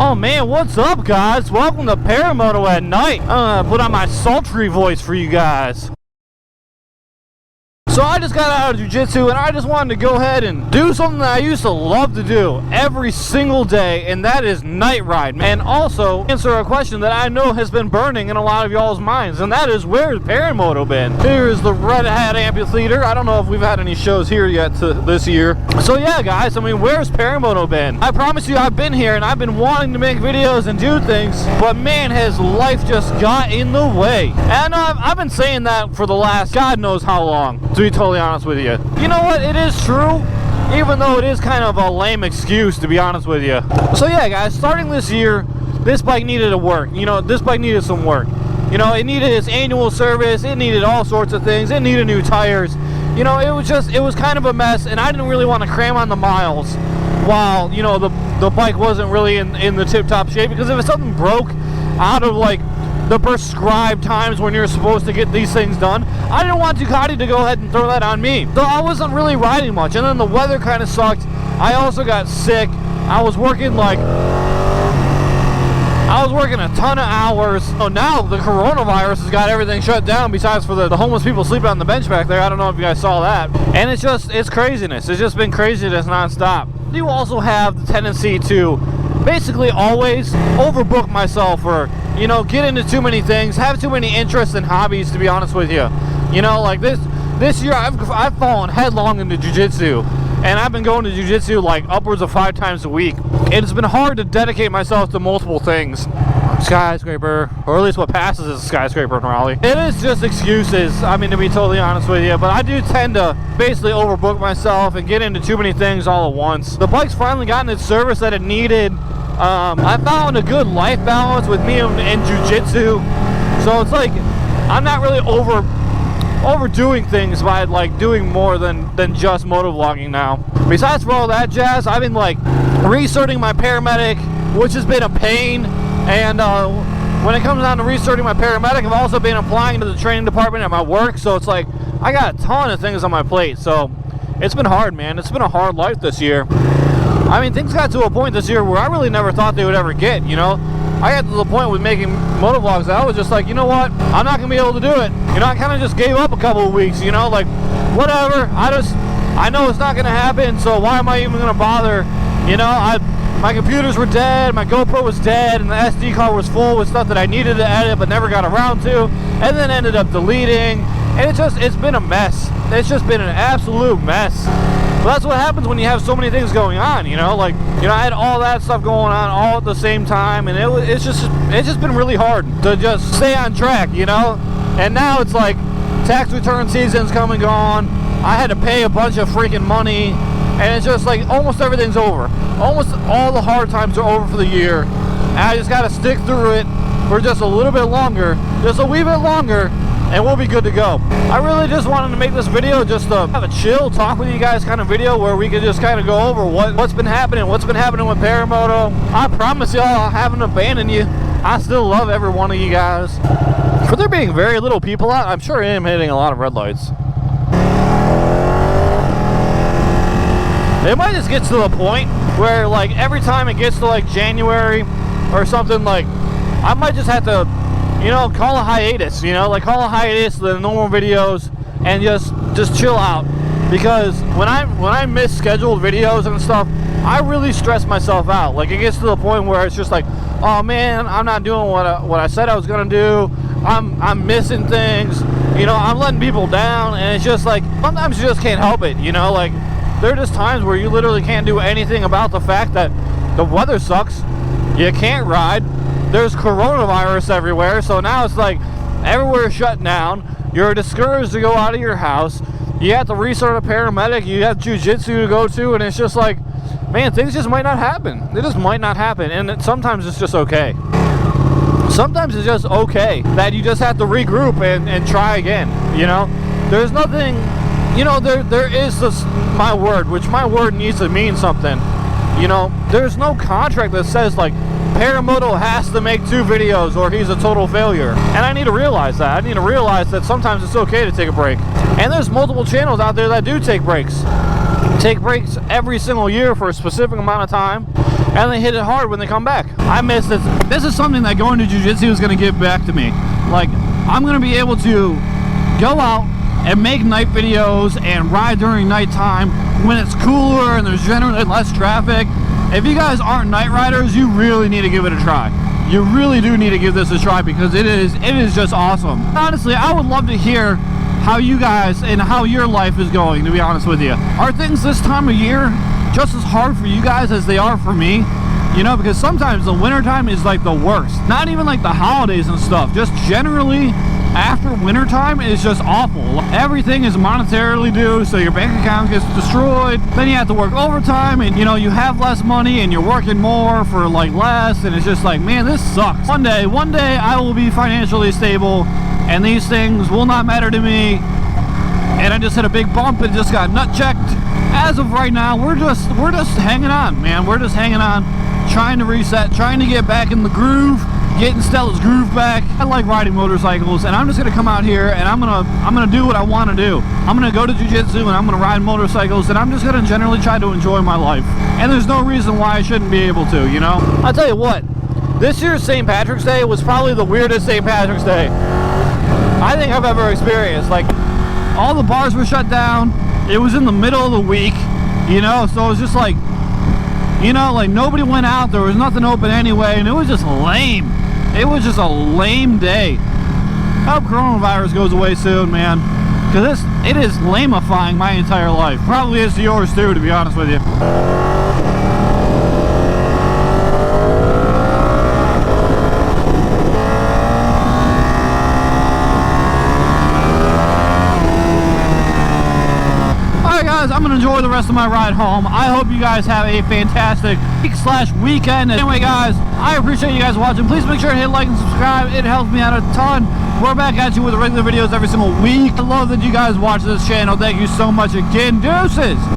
Oh man, what's up guys? Welcome to Paramoto at night. I'm gonna put on my sultry voice for you guys. So I just got out of jiu-jitsu and I just wanted to go ahead and do something that I used to love to do every single day, and that is night ride. And also answer a question that I know has been burning in a lot of y'all's minds, and that is, where's Paramoto been? Here is the Red Hat Amphitheater. I don't know if we've had any shows here yet this year. So yeah guys, I mean, where's Paramoto been? I promise you I've been here and I've been wanting to make videos and do things, but man, has life just got in the way. And I've been saying that for the last God knows how long, to be totally honest with you. You know what, it is true, even though it is kind of a lame excuse, to be honest with you. So yeah guys, starting this year, this bike needed to work. You know, this bike needed some work. You know, it needed its annual service, it needed all sorts of things, it needed new tires. You know, it was kind of a mess, and I didn't really want to cram on the miles while, you know, the bike wasn't really in the tip-top shape, because if something broke out of like the prescribed times when you're supposed to get these things done, I didn't want Ducati to go ahead and throw that on me. So I wasn't really riding much, and then the weather kind of sucked. I also got sick. I was working a ton of hours. So now the coronavirus has got everything shut down, besides for the homeless people sleeping on the bench back there. I don't know if you guys saw that. And it's craziness. It's just been craziness nonstop. You also have the tendency to basically always overbook myself, or, you know, get into too many things, have too many interests and hobbies, to be honest with you. You know, like this year I've fallen headlong into jiu-jitsu, and I've been going to jiu-jitsu like upwards of 5 times a week. It's been hard to dedicate myself to multiple things. Skyscraper, or at least what passes as a skyscraper in Raleigh. It is just excuses, I mean, to be totally honest with you, but I do tend to basically overbook myself and get into too many things all at once. The bike's finally gotten its service that it needed. I found a good life balance with me and jiu-jitsu, so it's like I'm not really overdoing things by like doing more than just motovlogging now. Besides for all that jazz, I've been like restarting my paramedic, which has been a pain. And when it comes down to restarting my paramedic, I've also been applying to the training department at my work, so it's like I got a ton of things on my plate. So it's been hard, man. It's been a hard life this year. I mean, things got to a point this year where I really never thought they would ever get, you know. I got to the point with making motovlogs that I was just like, you know what, I'm not gonna be able to do it. You know, I kind of just gave up a couple of weeks, you know, like whatever. I know it's not gonna happen, so why am I even gonna bother? You know, my computers were dead, my GoPro was dead, and the SD card was full with stuff that I needed to edit but never got around to, and then ended up deleting, and it's been a mess. It's just been an absolute mess. But that's what happens when you have so many things going on, you know, like, you know, I had all that stuff going on all at the same time, and it's just been really hard to just stay on track, you know. And now it's like tax return season's come and gone. I had to pay a bunch of freaking money, and it's just like almost everything's over. Almost all the hard times are over for the year, and I just got to stick through it for just a little bit longer, just a wee bit longer, and we'll be good to go. I really just wanted to make this video just to have a chill, talk with you guys kind of video where we could just kind of go over what's been happening with Paramoto. I promise y'all I haven't abandoned you. I still love every one of you guys. For there being very little people out, I'm sure I am hitting a lot of red lights. It might just get to the point where like every time it gets to like January or something, like I might just have to, you know, call a hiatus, you know, like call a hiatus to the normal videos and just chill out. Because when I miss scheduled videos and stuff, I really stress myself out. Like it gets to the point where it's just like, oh man, I'm not doing what I said I was gonna do. I'm missing things, you know, I'm letting people down, and it's just like sometimes you just can't help it, you know. Like there are just times where you literally can't do anything about the fact that the weather sucks, you can't ride, there's coronavirus everywhere, so now it's like everywhere's shut down, you're discouraged to go out of your house, you have to restart a paramedic, you have jiu-jitsu to go to, and it's just like, man, things just might not happen. They just might not happen, and sometimes it's just okay. Sometimes it's just okay that you just have to regroup and try again, you know. There's nothing, you know, there is this, my word, which my word needs to mean something, you know. There's no contract that says like Paramoto has to make 2 videos or he's a total failure. And I need to realize that. I need to realize that sometimes it's okay to take a break. And there's multiple channels out there that do take breaks. Take breaks every single year for a specific amount of time. and they hit it hard when they come back. I miss this. This is something that going to jiu-jitsu is going to give back to me. Like, I'm going to be able to go out and make night videos and ride during nighttime when it's cooler and there's generally less traffic. If you guys aren't night riders, you really need to give it a try. You really do need to give this a try because it is just awesome. Honestly, I would love to hear how you guys and how your life is going, to be honest with you. Are things this time of year just as hard for you guys as they are for me? You know, because sometimes the wintertime is like the worst. Not even like the holidays and stuff, just generally after wintertime is just awful. Everything is monetarily due, so your bank account gets destroyed. Then you have to work overtime, and you know, you have less money and you're working more for like less, and it's just like, man, this sucks. One day I will be financially stable and these things will not matter to me. And I just hit a big bump and just got nut checked. As of right now, we're just hanging on, man. We're just hanging on, trying to reset, trying to get back in the groove, getting Stella's groove back. I like riding motorcycles, and I'm just gonna come out here and I'm gonna do what I want to do. I'm gonna go to jiu-jitsu and I'm gonna ride motorcycles, and I'm just gonna generally try to enjoy my life. And there's no reason why I shouldn't be able to, you know? I'll tell you what, this year's St. Patrick's Day was probably the weirdest St. Patrick's Day I think I've ever experienced. Like, all the bars were shut down. It was in the middle of the week, you know, so it was just like, you know, like nobody went out. There was nothing open anyway, and it was just lame. It was just a lame day. I hope coronavirus goes away soon, man, because it is lamifying my entire life. Probably is to yours too, to be honest with you. I'm gonna enjoy the rest of my ride home. I hope you guys have a fantastic week/weekend. Anyway, guys, I appreciate you guys watching. Please make sure to hit like and subscribe. It helps me out a ton. We're back at you with regular videos every single week. I love that you guys watch this channel. Thank you so much again. Deuces!